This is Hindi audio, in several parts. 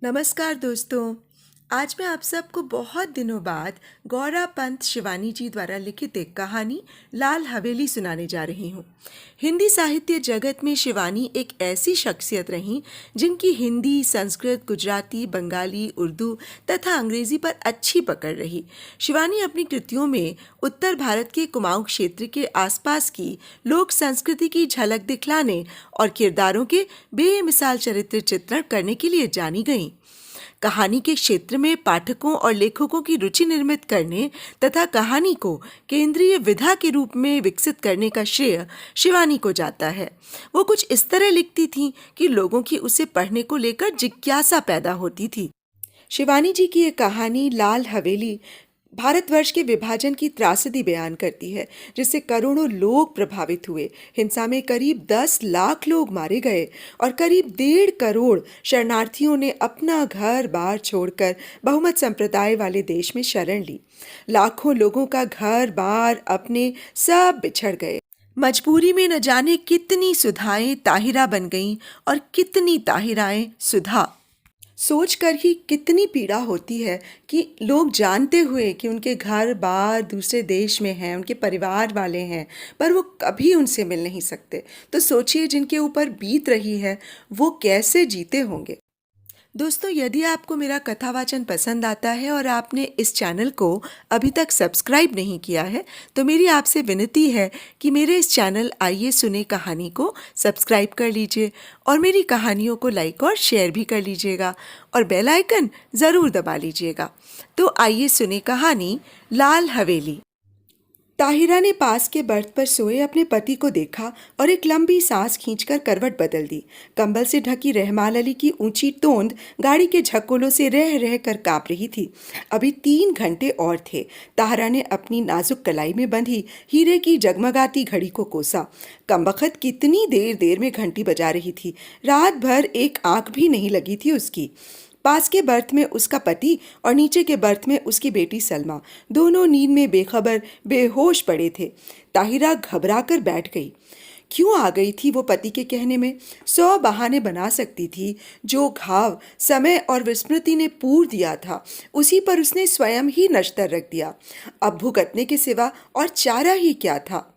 नमस्कार दोस्तों। आज मैं आप सबको बहुत दिनों बाद गौरा पंत शिवानी जी द्वारा लिखित एक कहानी लाल हवेली सुनाने जा रही हूँ। हिंदी साहित्य जगत में शिवानी एक ऐसी शख्सियत रहीं जिनकी हिंदी, संस्कृत, गुजराती, बंगाली, उर्दू तथा अंग्रेजी पर अच्छी पकड़ रही। शिवानी अपनी कृतियों में उत्तर भारत के कुमाऊं क्षेत्र के आसपास की लोक संस्कृति की झलक दिखलाने और किरदारों के बेमिसाल चरित्र चित्रण करने के लिए जानी गईं। कहानी के क्षेत्र में पाठकों और लेखकों की रुचि निर्मित करने तथा कहानी को केंद्रीय विधा के रूप में विकसित करने का श्रेय शिवानी को जाता है। वो कुछ इस तरह लिखती थीं कि लोगों की उसे पढ़ने को लेकर जिज्ञासा पैदा होती थी। शिवानी जी की ये कहानी लाल हवेली भारतवर्ष के विभाजन की त्रासदी बयान करती है, जिससे करोड़ों लोग प्रभावित हुए। हिंसा में करीब 10 लाख लोग मारे गए और करीब 1.5 करोड़ शरणार्थियों ने अपना घर बार छोड़कर बहुमत संप्रदाय वाले देश में शरण ली। लाखों लोगों का घर बार अपने सब बिछड़ गए। मजबूरी में न जाने कितनी सुधाएं ताहिरा बन गईं और कितनी ताहिराएं सुधा। सोचकर ही कितनी पीड़ा होती है कि लोग जानते हुए कि उनके घर बार दूसरे देश में हैं, उनके परिवार वाले हैं, पर वो कभी उनसे मिल नहीं सकते। तो सोचिए जिनके ऊपर बीत रही है वो कैसे जीते होंगे। दोस्तों, यदि आपको मेरा कथावाचन पसंद आता है और आपने इस चैनल को अभी तक सब्सक्राइब नहीं किया है तो मेरी आपसे विनती है कि मेरे इस चैनल आइए सुने कहानी को सब्सक्राइब कर लीजिए और मेरी कहानियों को लाइक और शेयर भी कर लीजिएगा और बेल आइकन ज़रूर दबा लीजिएगा। तो आइए सुने कहानी लाल हवेली। ताहिरा ने पास के बर्थ पर सोए अपने पति को देखा और एक लंबी सांस खींचकर करवट बदल दी। कंबल से ढकी रहमान अली की ऊंची तोंद गाड़ी के झकोलों से रह रह कर कांप रही थी। अभी 3 घंटे और थे। ताहिरा ने अपनी नाजुक कलाई में बंधी हीरे की जगमगाती घड़ी को कोसा। कमबख्त कितनी देर देर में घंटी बजा रही थी। रात भर एक आंख भी नहीं लगी थी उसकी। पास के बर्थ में उसका पति और नीचे के बर्थ में उसकी बेटी सलमा, दोनों नींद में बेखबर बेहोश पड़े थे। ताहिरा घबरा कर बैठ गई। क्यों आ गई थी वो पति के कहने में? 100 बहाने बना सकती थी। जो घाव समय और विस्मृति ने पूर दिया था उसी पर उसने स्वयं ही नश्तर रख दिया। अब भुगतने के सिवा और चारा ही क्या था।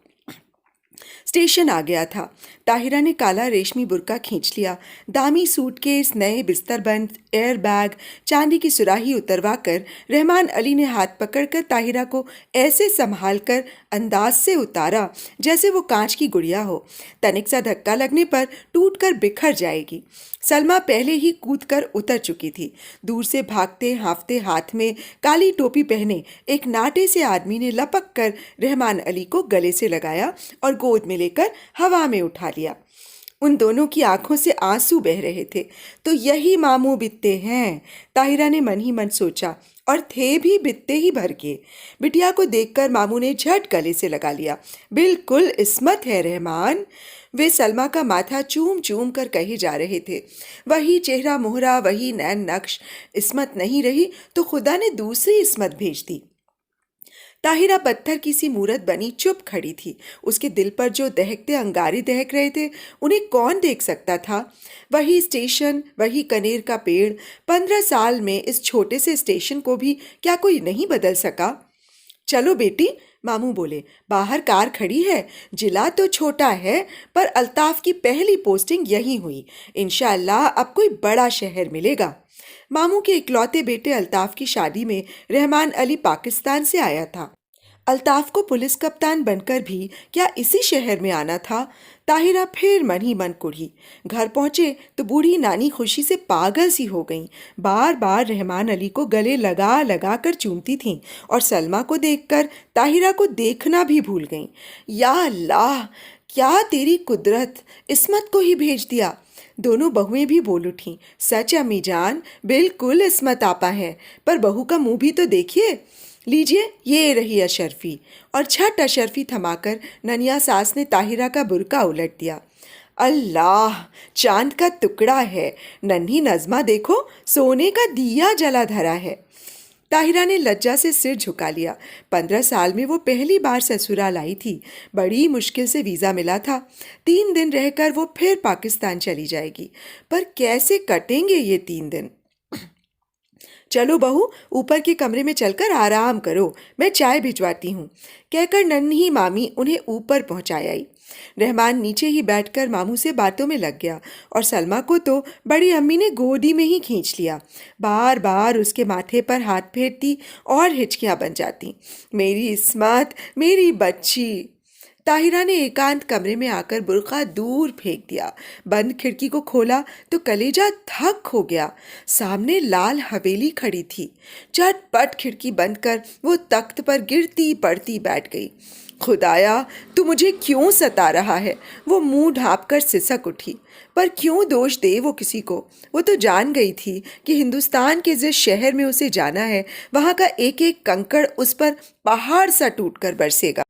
स्टेशन आ गया था। ताहिरा ने काला रेशमी बुर्का खींच लिया। दामी सूटकेस, नए बिस्तरबंद, एयर बैग, चांदी की सुराही उतरवा कर रहमान अली ने हाथ पकड़कर ताहिरा को ऐसे संभाल कर अंदाज से उतारा जैसे वो कांच की गुड़िया हो। तनिक सा धक्का लगने पर टूट कर बिखर जाएगी। सलमा पहले ही कूदकर उतर चुकी थी। दूर से भागते हांफते हाथ में काली टोपी पहने एक नाटे से आदमी ने लपक कर रहमान अली को गले से लगाया और गोद में लेकर हवा में उठा लिया। उन दोनों की आंखों से आंसू बह रहे थे। तो यही मामू बित्ते हैं, ताहिरा ने मन ही मन सोचा, और थे भी बित्ते ही भर के। बिटिया को देखकर मामू ने झट गले से लगा लिया। बिल्कुल इस्मत है रहमान, वे सलमा का माथा चूम चूम कर कहे जा रहे थे। वही चेहरा मोहरा, वही नैन नक्श। इस्मत नहीं रही तो खुदा ने दूसरी इस्मत भेज दी। ताहिरा पत्थर की सी मूरत बनी चुप खड़ी थी। उसके दिल पर जो दहकते अंगारे दहक रहे थे उन्हें कौन देख सकता था। वही स्टेशन, वही कनेर का पेड़। 15 साल में इस छोटे से स्टेशन को भी क्या कोई नहीं बदल सका? चलो बेटी, मामू बोले। बाहर कार खड़ी है। जिला तो छोटा है पर अल्ताफ की पहली पोस्टिंग यहीं हुई। इंशाअल्लाह अब कोई बड़ा शहर मिलेगा। मामू के इकलौते बेटे अल्ताफ की शादी में रहमान अली पाकिस्तान से आया था। अल्ताफ को पुलिस कप्तान बनकर भी क्या इसी शहर में आना था? ताहिरा फिर मन ही मन कुढ़ी। घर पहुंचे तो बूढ़ी नानी खुशी से पागल सी हो गईं। बार बार रहमान अली को गले लगा लगा कर चूमती थीं और सलमा को देखकर ताहिरा को देखना भी भूल गईं। या अल्लाह, क्या तेरी कुदरत, इस्मत को ही भेज दिया। दोनों बहुएं भी बोल उठीं। सच अम्मी जान, बिल्कुल इस्मत आपा है, पर बहू का मुंह भी तो देखिए। लीजिए, ये रही अशरफी। और झट अशरफी थमाकर ननिया सास ने ताहिरा का बुर्का उलट दिया। अल्लाह, चांद का टुकड़ा है। नन्ही नज़मा देखो, सोने का दिया जला धरा है। ताहिरा ने लज्जा से सिर झुका लिया। 15 साल में वो पहली बार ससुराल आई थी। बड़ी मुश्किल से वीज़ा मिला था। 3 दिन रहकर वो फिर पाकिस्तान चली जाएगी। पर कैसे कटेंगे ये 3 दिन? चलो बहू, ऊपर के कमरे में चलकर आराम करो, मैं चाय भिजवाती हूँ, कहकर नन्ही मामी उन्हें ऊपर पहुँचाई आई। रहमान नीचे ही बैठकर मामू से बातों में लग गया और सलमा को तो बड़ी अम्मी ने गोदी में ही खींच लिया। बार बार उसके माथे पर हाथ फेरती और हिचकियां बन जाती। मेरी इस्मत, मेरी बच्ची। ताहिरा ने एकांत कमरे में आकर बुर्का दूर फेंक दिया। बंद खिड़की को खोला तो कलेजा धक हो गया। सामने लाल हवेली खड़ी थी। झटपट खिड़की बंद कर वो तख्त पर गिरती पड़ती बैठ गई। खुदाया, तू मुझे क्यों सता रहा है? वो मुंह ढाँप कर सिसक उठी। पर क्यों दोष दे वो किसी को? वो तो जान गई थी कि हिंदुस्तान के जिस शहर में उसे जाना है, वहाँ का एक एक कंकड़ उस पर पहाड़ सा टूटकर बरसेगा।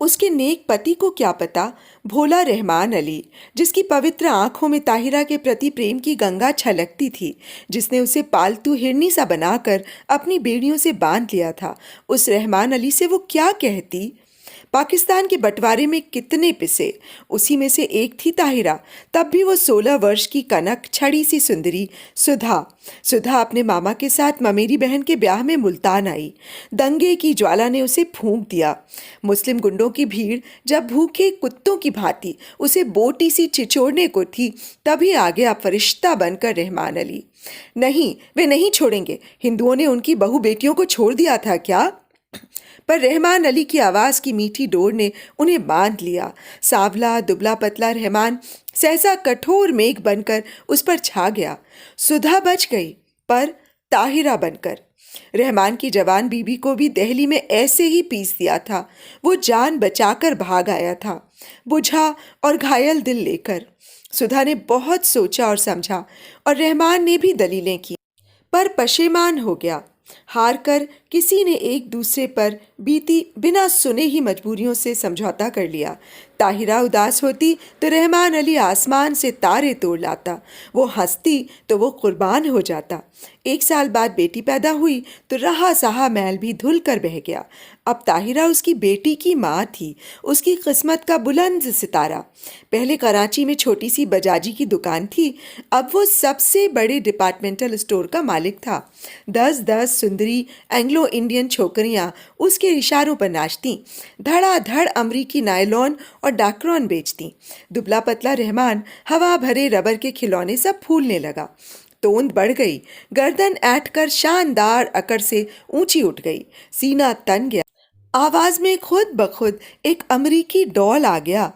उसके नेक पति को क्या पता, भोला रहमान अली, जिसकी पवित्र आंखों में ताहिरा के प्रति प्रेम की गंगा छलकती थी, जिसने उसे पालतू हिरनी सा बनाकर अपनी बेड़ियों से बांध लिया था, उस रहमान अली से वो क्या कहती? पाकिस्तान के बंटवारे में कितने पिसे, उसी में से एक थी ताहिरा। तब भी वो 16 वर्ष की कनक छड़ी सी सुंदरी सुधा अपने मामा के साथ ममेरी बहन के ब्याह में मुल्तान आई। दंगे की ज्वाला ने उसे फूंक दिया। मुस्लिम गुंडों की भीड़ जब भूखे कुत्तों की भांति उसे बोटी सी चिचोड़ने को थी, तभी आ गया फरिश्ता बनकर रहमान अली। नहीं, वे नहीं छोड़ेंगे। हिंदुओं ने उनकी बहू बेटियों को छोड़ दिया था क्या? पर रहमान अली की आवाज़ की मीठी डोर ने उन्हें बांध लिया। सांवला दुबला पतला रहमान सहसा कठोर मेघ बनकर उस पर छा गया। सुधा बच गई, पर ताहिरा बनकर। रहमान की जवान बीबी को भी दहली में ऐसे ही पीस दिया था। वो जान बचाकर भाग आया था, बुझा और घायल दिल लेकर। सुधा ने बहुत सोचा और समझा, और रहमान ने भी दलीलें की, पर पशेमान हो गया। हार कर किसी ने एक दूसरे पर बीती बिना सुने ही मजबूरियों से समझौता कर लिया। ताहिरा उदास होती तो रहमान अली आसमान से तारे तोड़ लाता। वो हंसती तो वो कुर्बान हो जाता। 1 साल बाद बेटी पैदा हुई तो रहा सहा मैल भी धुल कर बह गया। अब ताहिरा उसकी बेटी की माँ थी, उसकी किस्मत का बुलंद सितारा। पहले कराची में छोटी सी बजाजी की दुकान थी, अब वो सबसे बड़े डिपार्टमेंटल स्टोर का मालिक था। 10-10 सुंदरी एंग्लो इंडियन छोकरियाँ उसके इशारों पर नाचती, धड़ाधड़ अमरीकी नायलॉन और डाक्रॉन बेचती। दुबला पतला रहमान हवा भरे रबर के खिलौने सब फूलने लगा। तोंद बढ़ गई, गर्दन ऐंठ कर शानदार अकड़ से ऊंची उठ गई, सीना तन गया। आवाज में खुद बखुद एक अमरीकी डॉल आ गया।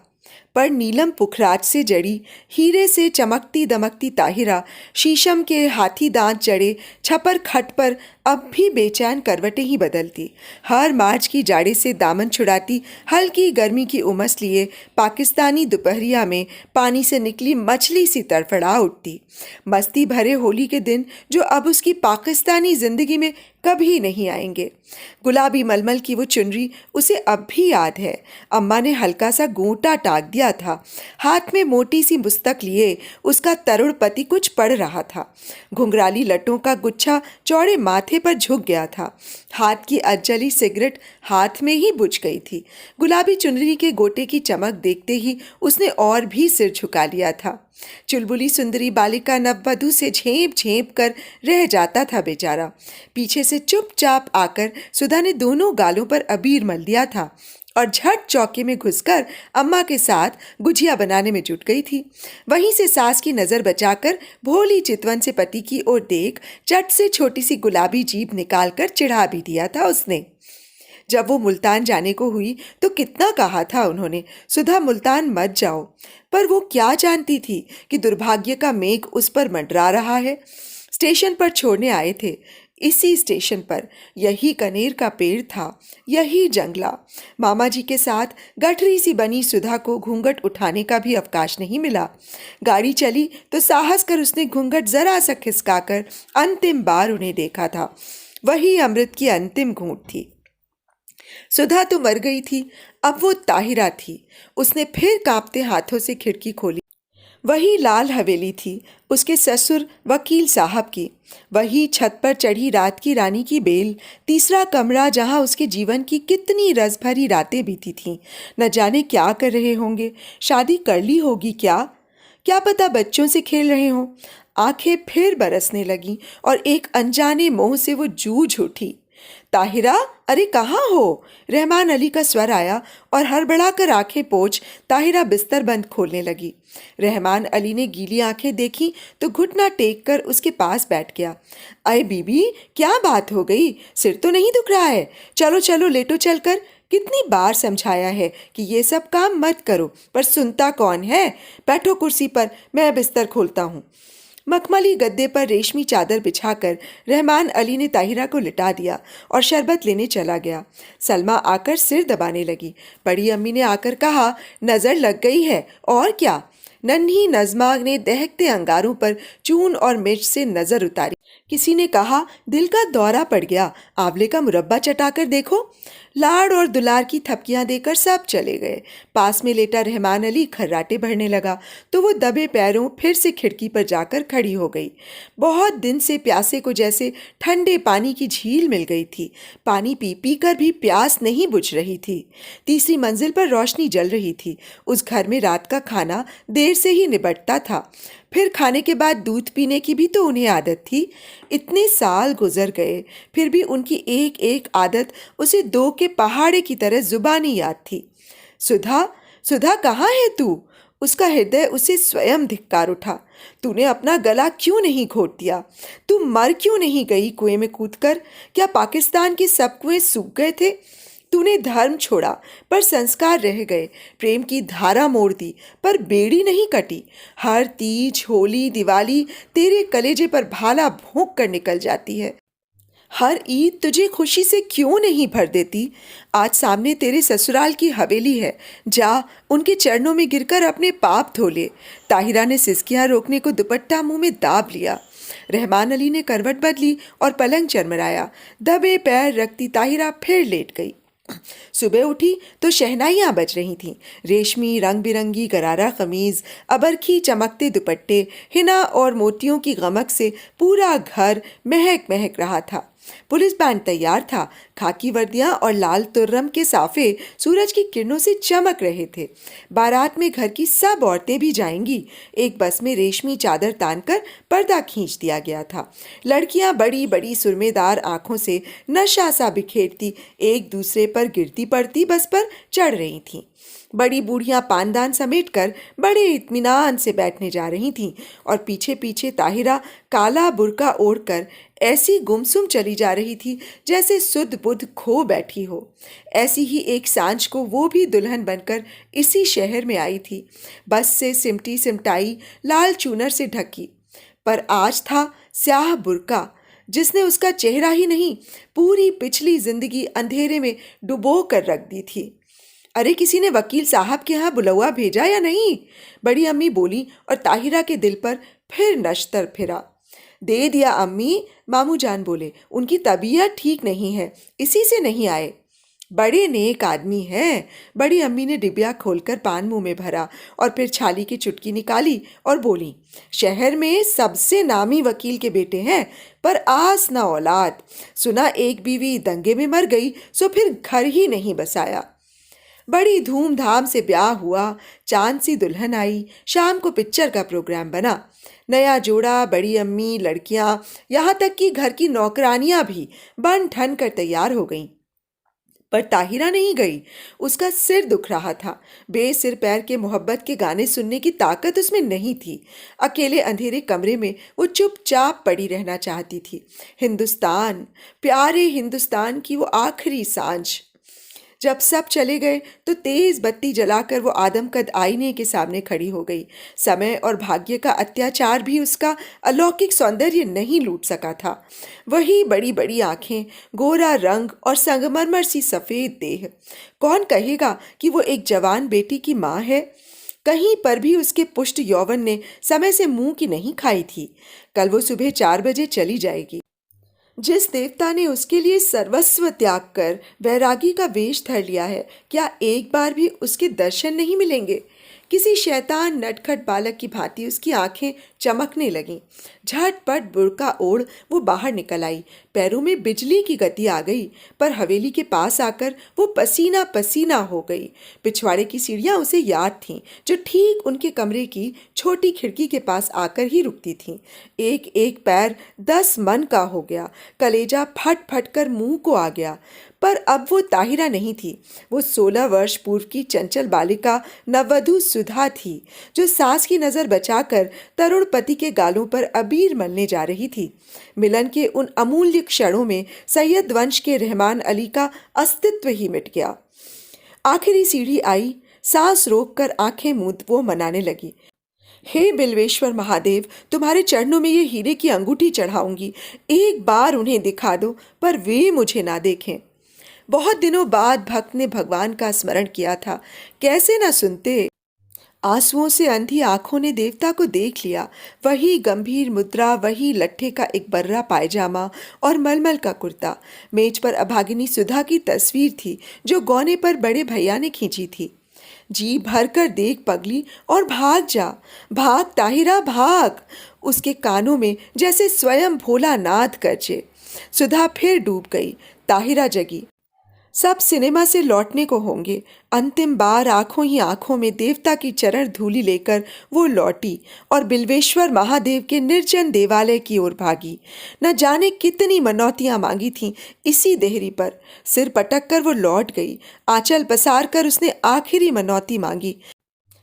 पर नीलम पुखराज से जड़ी, हीरे से चमकती दमकती ताहिरा शीशम के हाथी दांत जड़े छपर खट पर अब भी बेचैन करवटें ही बदलती। हर मार्च की जाड़े से दामन छुड़ाती, हल्की गर्मी की उमस लिए पाकिस्तानी दोपहरिया में पानी से निकली मछली सी तड़फड़ा उठती। मस्ती भरे होली के दिन जो अब उसकी पाकिस्तानी जिंदगी में कभी नहीं आएंगे। गुलाबी मलमल की वो चुनरी उसे अब भी याद है। अम्मा ने हल्का सा गोटा टाक दिया था। हाथ में मोटी सी पुस्तक लिए उसका तरुण पति कुछ पढ़ रहा था। घुंघराली लटों का गुच्छा चौड़े माथे पर झुक गया था। हाथ की अधजली सिगरेट हाथ में ही बुझ गई थी। गुलाबी चुनरी के गोटे की चमक देखते ही उसने और भी सिर झुका लिया था। चुलबुली सुंदरी बालिका नववधू से झेप झेप कर रह जाता था बेचारा। पीछे से चुपचाप आकर सुधा ने दोनों गालों पर अबीर मल दिया था और झट चौके में घुसकर अम्मा के साथ गुजिया बनाने में जुट गई थी। वहीं से सास की नज़र बचाकर भोली चितवन से पति की ओर देख चट से छोटी सी गुलाबी जीभ निकालकर चिढ़ा भी दिया था उसने। जब वो मुल्तान जाने को हुई तो कितना कहा था उन्होंने, सुधा मुल्तान मत जाओ। पर वो क्या जानती थी कि दुर्भाग्य का मेघ उस पर मंडरा रहा है। स्टेशन पर छोड़ने आए थे। इसी स्टेशन पर यही कनेर का पेड़ था, यही जंगला। मामा जी के साथ गठरी सी बनी सुधा को घूंघट उठाने का भी अवकाश नहीं मिला। गाड़ी चली तो साहस कर उसने घूंघट जरा सा खिसकाकर अंतिम बार उन्हें देखा था। वही अमृत की अंतिम घूंट थी। सुधा तो मर गई थी, अब वो ताहिरा थी। उसने फिर कांपते हाथों से खिड़की खोली। वही लाल हवेली थी, उसके ससुर वकील साहब की। वही छत पर चढ़ी रात की रानी की बेल, तीसरा कमरा जहां उसके जीवन की कितनी रस भरी रातें बीती थीं। न जाने क्या कर रहे होंगे, शादी कर ली होगी क्या, क्या पता बच्चों से खेल रहे हों। आंखें फिर बरसने लगीं और एक अनजाने मोह से वो जूझ उठी। ताहिरा, अरे कहाँ हो? रहमान अली का स्वर आया और हड़बड़ाकर आंखें पोंछ ताहिरा बिस्तर बंद खोलने लगी। रहमान अली ने गीली आंखें देखी तो घुटना टेक कर उसके पास बैठ गया। अरे बीबी, क्या बात हो गई? सिर तो नहीं दुख रहा है? चलो चलो लेटो चलकर। कितनी बार समझाया है कि ये सब काम मत करो, पर सुनता कौन है? बैठो कुर्सी पर, मैं बिस्तर खोलता हूँ। मखमली गद्दे पर रेशमी चादर बिछाकर रहमान अली ने ताहिरा को लिटा दिया और शरबत लेने चला गया। सलमा आकर सिर दबाने लगी। बड़ी अम्मी ने आकर कहा, नजर लग गई है और क्या? नन्ही नज़मा ने दहकते अंगारों पर चून और मिर्च से नजर उतारी। किसी ने कहा, दिल का दौरा पड़ गया, आंवले का मुरब्बा चटाकर देखो। लाड़ और दुलार की थपकियां देकर सब चले गए। पास में लेटा रहमान अली खर्राटे भरने लगा तो वो दबे पैरों फिर से खिड़की पर जाकर खड़ी हो गई। बहुत दिन से प्यासे को जैसे ठंडे पानी की झील मिल गई थी। पानी पी पी कर भी प्यास नहीं बुझ रही थी। तीसरी मंजिल पर रोशनी जल रही थी। उस घर में रात का खाना देर से ही निबटता था। फिर खाने के बाद दूध पीने की भी तो उन्हें आदत थी। इतने साल गुजर गए, फिर भी उनकी एक एक आदत उसे दो के पहाड़े की तरह जुबानी याद थी। सुधा, सुधा कहाँ है तू? उसका हृदय उसे स्वयं धिक्कार उठा। तूने अपना गला क्यों नहीं घोट दिया? तू मर क्यों नहीं गई कुएं में कूदकर? क्या पाकिस्तान के सब कुएं सूख गए थे? तूने धर्म छोड़ा पर संस्कार रह गए, प्रेम की धारा मोड़ दी पर बेड़ी नहीं कटी। हर तीज, होली, दिवाली तेरे कलेजे पर भाला भोंक कर निकल जाती है। हर ईद तुझे खुशी से क्यों नहीं भर देती? आज सामने तेरे ससुराल की हवेली है, जा उनके चरणों में गिरकर अपने पाप धो ले। ताहिरा ने सिसकियां रोकने को दुपट्टा मुंह में दाब लिया। रहमान अली ने करवट बदली और पलंग चरमराया। दबे पैर रखती ताहिरा फिर लेट गई। सुबह उठी तो शहनाइयाँ बज रही थीं। रेशमी रंग बिरंगी गरारा कमीज, अबरखी चमकते दुपट्टे, हिना और मोतियों की गमक से पूरा घर महक महक रहा था। पुलिस बैंड तैयार था। खाकी वर्दियां और लाल तुर्रम के साफे सूरज की किरणों से चमक रहे थे। बारात में घर की सब औरतें भी जाएंगी। एक बस में रेशमी चादर तानकर पर्दा खींच दिया गया था। लड़कियां बड़ी बड़ी सुरमेदार आंखों से नशा सा बिखेरती एक दूसरे पर गिरती पड़ती बस पर चढ़ रही थीं। बड़ी बूढ़ियां पानदान समेटकर बड़े इत्मीनान से बैठने जा रही थीं और पीछे पीछे ताहिरा काला बुर्का ओढ़कर ऐसी गुमसुम चली जा रही थी जैसे सुध बुध खो बैठी हो। ऐसी ही एक सांझ को वो भी दुल्हन बनकर इसी शहर में आई थी, बस से सिमटी सिमटाई लाल चूनर से ढकी। पर आज था स्याह बुर्का जिसने उसका चेहरा ही नहीं, पूरी पिछली जिंदगी अंधेरे में डुबो कर रख दी थी। अरे किसी ने वकील साहब के यहाँ बुलवा भेजा या नहीं? बड़ी अम्मी बोली और ताहिरा के दिल पर फिर नश्तर फिरा। दे दिया अम्मी, मामू जान बोले, उनकी तबीयत ठीक नहीं है, इसी से नहीं आए। बड़े नेक आदमी हैं। बड़ी अम्मी ने डिबिया खोलकर पान मुंह में भरा और फिर छाली की चुटकी निकाली और बोली, शहर में सबसे नामी वकील के बेटे हैं, पर आस न औलाद। सुना एक बीवी दंगे में मर गई सो फिर घर ही नहीं बसाया। बड़ी धूमधाम से ब्याह हुआ। चांद सी दुल्हन आई। शाम को पिक्चर का प्रोग्राम बना। नया जोड़ा, बड़ी अम्मी, लड़कियां, यहाँ तक कि घर की नौकरानियां भी बन ठन कर तैयार हो गईं। पर ताहिरा नहीं गई। उसका सिर दुख रहा था। बेसिर पैर के मोहब्बत के गाने सुनने की ताकत उसमें नहीं थी। अकेले अंधेरे कमरे में वो चुपचाप पड़ी रहना चाहती थी। हिंदुस्तान, प्यारे हिंदुस्तान की वो आखिरी सांझ। जब सब चले गए तो तेज बत्ती जलाकर वो आदमकद आईने के सामने खड़ी हो गई। समय और भाग्य का अत्याचार भी उसका अलौकिक सौंदर्य नहीं लूट सका था। वही बड़ी बड़ी आंखें, गोरा रंग और संगमरमर सी सफेद देह। कौन कहेगा कि वो एक जवान बेटी की माँ है? कहीं पर भी उसके पुष्ट यौवन ने समय से मुंह की नहीं खाई थी। कल वो सुबह 4 बजे चली जाएगी। जिस देवता ने उसके लिए सर्वस्व त्याग कर वैरागी का वेश धर लिया है, क्या एक बार भी उसके दर्शन नहीं मिलेंगे? किसी शैतान नटखट बालक की भांति उसकी आंखें चमकने लगीं। झटपट बुर्का ओढ़ वो बाहर निकल आई। पैरों में बिजली की गति आ गई, पर हवेली के पास आकर वो पसीना पसीना हो गई। पिछवाड़े की सीढ़ियां उसे याद थीं, जो ठीक उनके कमरे की छोटी खिड़की के पास आकर ही रुकती थीं। एक एक पैर 10 मन का हो गया। कलेजा फट फट कर मुंह को आ गया। पर अब वो ताहिरा नहीं थी। वो 16 वर्ष पूर्व की चंचल बालिका नववधु सुधा थी, जो सास की नजर बचाकर तरुण पति के गालों पर अबीर मलने जा रही थी। मिलन के उन अमूल्य क्षणों में सैयद वंश के रहमान अली का अस्तित्व ही मिट गया। आखिरी सीढ़ी आई। सांस रोककर आंखें मूंद वो मनाने लगी, हे बिल्वेश्वर महादेव, तुम्हारे चरणों में ये हीरे की अंगूठी चढ़ाऊंगी। एक बार उन्हें दिखा दो, पर वे मुझे ना देखें। बहुत दिनों बाद भक्त ने भगवान का स्मरण किया था, कैसे ना सुनते। आंसुओं से अंधी आंखों ने देवता को देख लिया। वही गंभीर मुद्रा, वही लट्ठे का एक बर्रा पायजामा और मलमल का कुर्ता। मेज पर अभागिनी सुधा की तस्वीर थी, जो गौने पर बड़े भैया ने खींची थी। जी भरकर देख पगली और भाग जा, भाग ताहिरा भाग। उसके कानों में जैसे स्वयं भोला नाद गरजे। सुधा फिर डूब गई। ताहिरा जगी। सब सिनेमा से लौटने को होंगे। अंतिम बार आंखों ही आंखों में देवता की चरण धूलि लेकर वो लौटी और बिल्वेश्वर महादेव के निर्जन देवालय की ओर भागी। न जाने कितनी मनौतियां मांगी थीं इसी देहरी पर। सिर पटक कर वो लौट गई। आंचल पसार कर उसने आखिरी मनौती मांगी,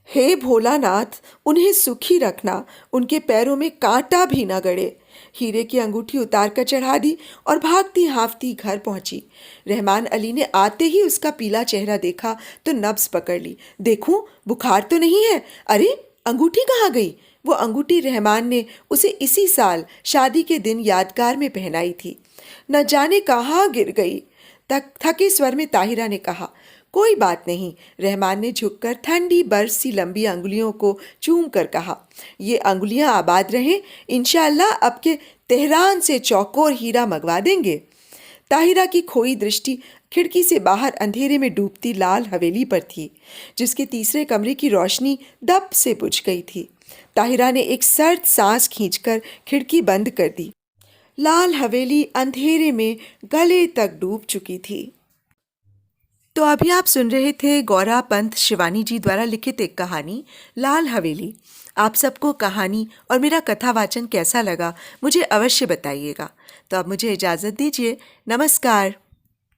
हे भोलानाथ, उन्हें सुखी रखना, उनके पैरों में कांटा भी न गड़े। हीरे की अंगूठी उतार कर चढ़ा दी और भागती हाफती घर पहुंची। रहमान अली ने आते ही उसका पीला चेहरा देखा तो नब्ज पकड़ ली। देखूं, बुखार तो नहीं है? अरे, अंगूठी कहाँ गई? वो अंगूठी रहमान ने उसे इसी साल शादी के दिन यादगार में पहनाई थी। न जाने कहाँ गिर गई। थके स्वर में ताहिरा ने कहा, कोई बात नहीं। रहमान ने झुककर ठंडी बर्फ सी लंबी अंगुलियों को चूम कर कहा, ये अंगुलियां आबाद रहें, इंशाअल्लाह अब के तेहरान से चौकोर हीरा मंगवा देंगे। ताहिरा की खोई दृष्टि खिड़की से बाहर अंधेरे में डूबती लाल हवेली पर थी, जिसके तीसरे कमरे की रोशनी दब से बुझ गई थी। ताहिरा ने एक सर्द सांस खींचकर खिड़की बंद कर दी। लाल हवेली अंधेरे में गले तक डूब चुकी थी। तो अभी आप सुन रहे थे गौरा पंत शिवानी जी द्वारा लिखित एक कहानी लाल हवेली। आप सबको कहानी और मेरा कथावाचन कैसा लगा मुझे अवश्य बताइएगा। तो अब मुझे इजाज़त दीजिए। नमस्कार।